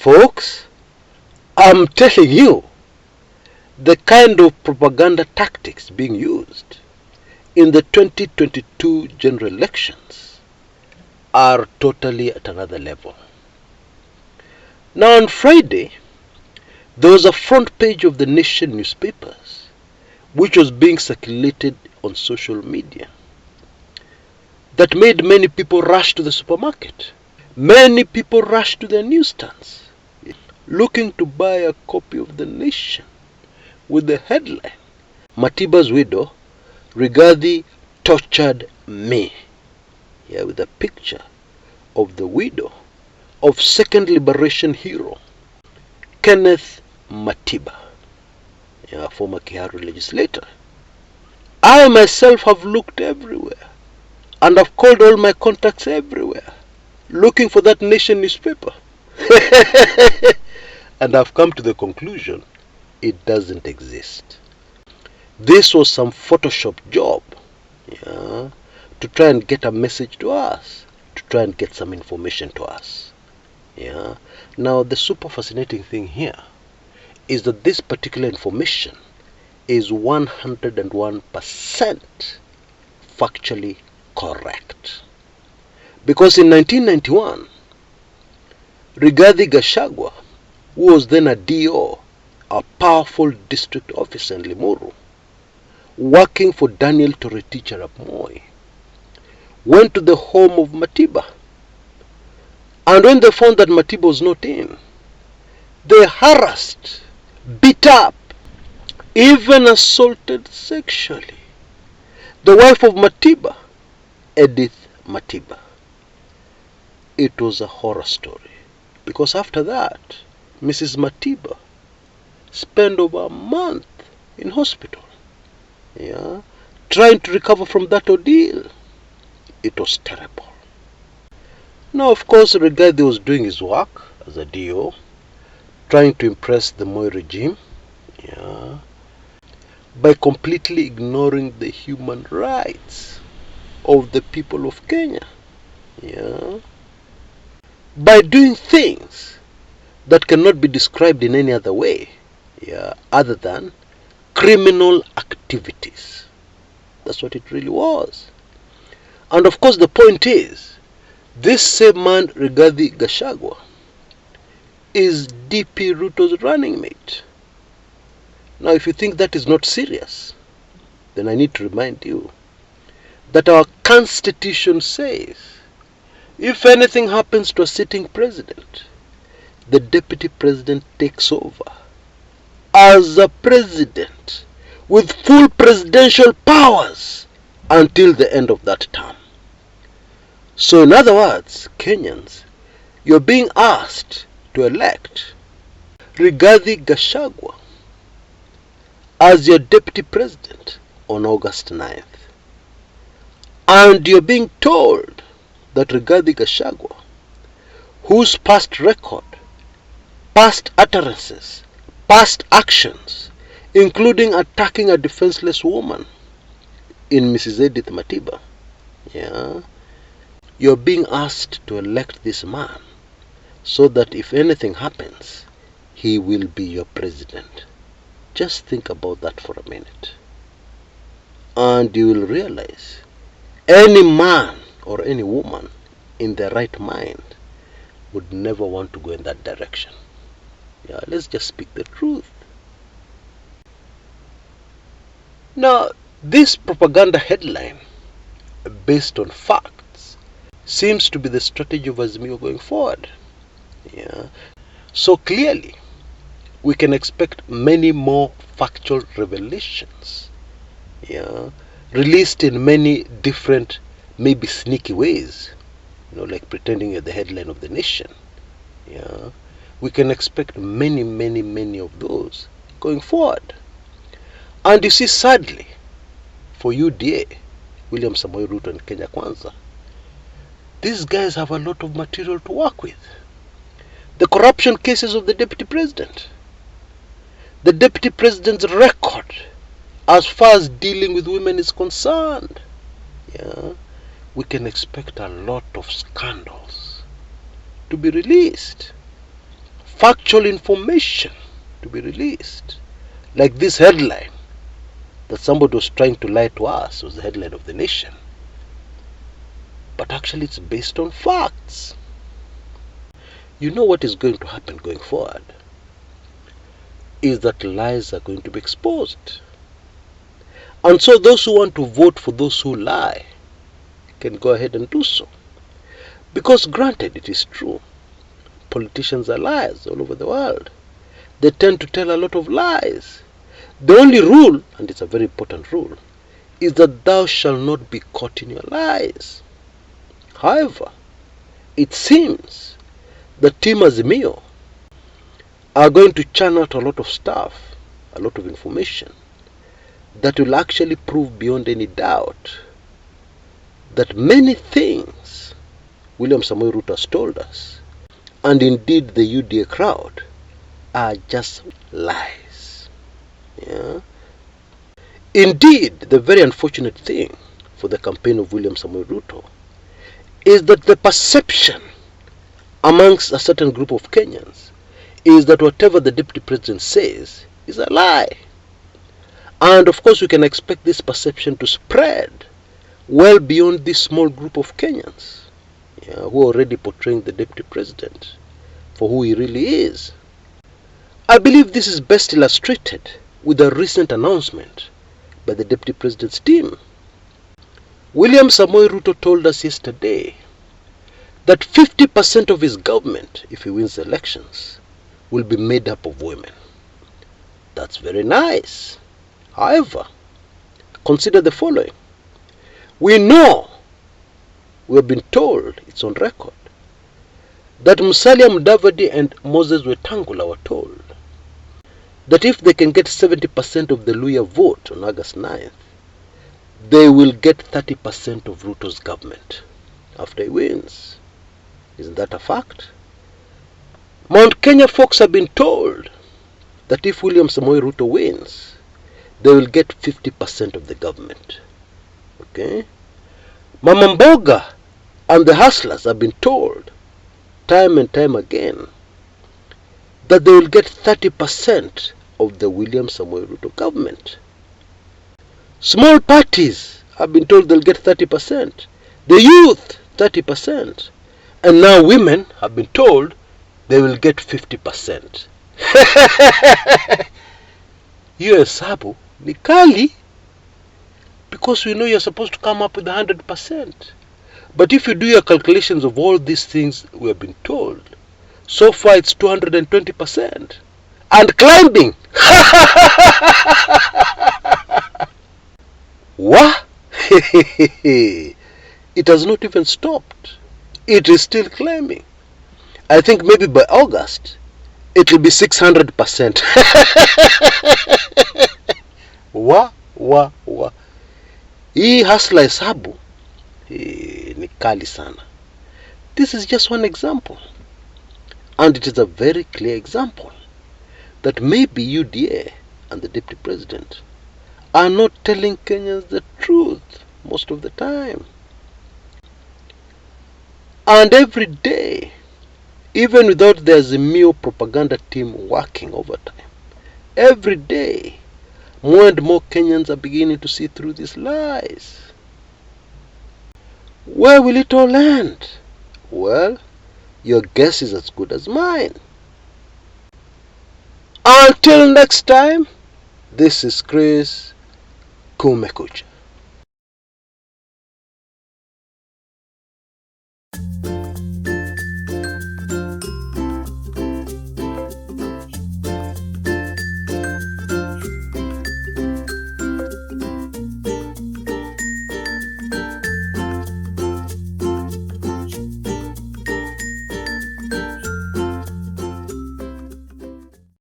Folks, I'm telling you, the kind of propaganda tactics being used in the 2022 general elections are totally at another level. Now on Friday, there was a front page of the Nation newspapers which was being circulated on social media that made many people rush to the supermarket. Many people rushed to their newsstands looking to buy a copy of the Nation with the headline, Matiba's widow, Rigathi tortured me. Yeah, with a picture of the widow of second liberation hero, Kenneth Matiba, a former Kiharu legislator. I myself have looked everywhere and have called all my contacts everywhere looking for that Nation newspaper. And I've come to the conclusion it doesn't exist. This was some Photoshop job, to try and get a message to us, to try and get some information to us. Now the super fascinating thing here is that this particular information is 101% factually correct. Because in 1991, Rigathi Gachagua, who was then a DO, a powerful district officer in Limuru, working for Daniel Toroitich arap Moi, went to the home of Matiba. And when they found that Matiba was not in, they harassed, beat up, even assaulted sexually the wife of Matiba, Edith Matiba. It was a horror story, because after that, Mrs. Matiba spent over a month in hospital, trying to recover from that ordeal. It was terrible. Now, of course, Rigathi was doing his work as a DO, trying to impress the Moi regime, by completely ignoring the human rights of the people of Kenya, by doing things that cannot be described in any other way, other than criminal activities. That's what it really was. And of course the point is, this same man, Rigathi Gachagua, is DP Ruto's running mate. Now if you think that is not serious, then I need to remind you that our constitution says if anything happens to a sitting president, the deputy president takes over as a president with full presidential powers until the end of that term. So in other words, Kenyans, you're being asked to elect Rigathi Gachagua as your deputy president on August 9th. And you're being told that Rigathi Gachagua, whose past record, past utterances, past actions, including attacking a defenseless woman in Mrs. Edith Matiba, you're being asked to elect this man so that if anything happens, he will be your president. Just think about that for a minute. And you will realize any man or any woman in their right mind would never want to go in that direction. Let's just speak the truth. Now, this propaganda headline, based on facts, seems to be the strategy of Azimio going forward. So clearly, we can expect many more factual revelations, released in many different, maybe sneaky ways, like pretending you're the headline of the Nation. We can expect many, many, many of those going forward. And you see, sadly, for UDA, William Samoei Ruto and Kenya Kwanza, these guys have a lot of material to work with. The corruption cases of the deputy president, the deputy president's record as far as dealing with women is concerned, we can expect a lot of scandals to be released. factual information to be released. Like this headline that somebody was trying to lie to us was the headline of the Nation. But actually it's based on facts. You know what is going to happen going forward is that lies are going to be exposed. And so those who want to vote for those who lie can go ahead and do so. Because granted, it is true, politicians are liars all over the world. They tend to tell a lot of lies. The only rule, and it's a very important rule, is that thou shalt not be caught in your lies. However, it seems that Team Azimio are going to churn out a lot of stuff, a lot of information, that will actually prove beyond any doubt that many things William Samoei Ruto has told us, and indeed the UDA crowd, are just lies. Yeah? Indeed, the very unfortunate thing for the campaign of William Samoei Ruto is that the perception amongst a certain group of Kenyans is that whatever the deputy president says is a lie. And of course we can expect this perception to spread well beyond this small group of Kenyans, who are already portraying the deputy president for who he really is. I believe this is best illustrated with a recent announcement by the deputy president's team. William Samoei Ruto told us yesterday that 50% of his government, if he wins the elections, will be made up of women. That's very nice. However, consider the following. We know, we have been told, it's on record, that Musalia Mudavadi and Moses Wetangula were told that if they can get 70% of the Luhya vote on August 9th, they will get 30% of Ruto's government after he wins. Isn't that a fact? Mount Kenya folks have been told that if William Samoei Ruto wins, they will get 50% of the government. Okay? Mama Mboga and the hustlers have been told time and time again that they will get 30% of the William Samoei Ruto government. Small parties have been told they'll get 30%. The youth, 30%. And now women have been told they will get 50%. Hiyo hesabu ni kali, because we know you're supposed to come up with 100%. But if you do your calculations of all these things we have been told, so far it's 220%. And climbing. What? It has not even stopped. It is still climbing. I think maybe by August, it will be 600%. Wa. Hii hasla hesabu ni kali sana. This is just one example. And it is a very clear example that maybe UDA and the deputy president are not telling Kenyans the truth most of the time. And every day, even without the Azimio propaganda team working overtime, every day, more and more Kenyans are beginning to see through these lies. Where will it all end? Well, your guess is as good as mine. Until next time, this is Chris Kumekucha.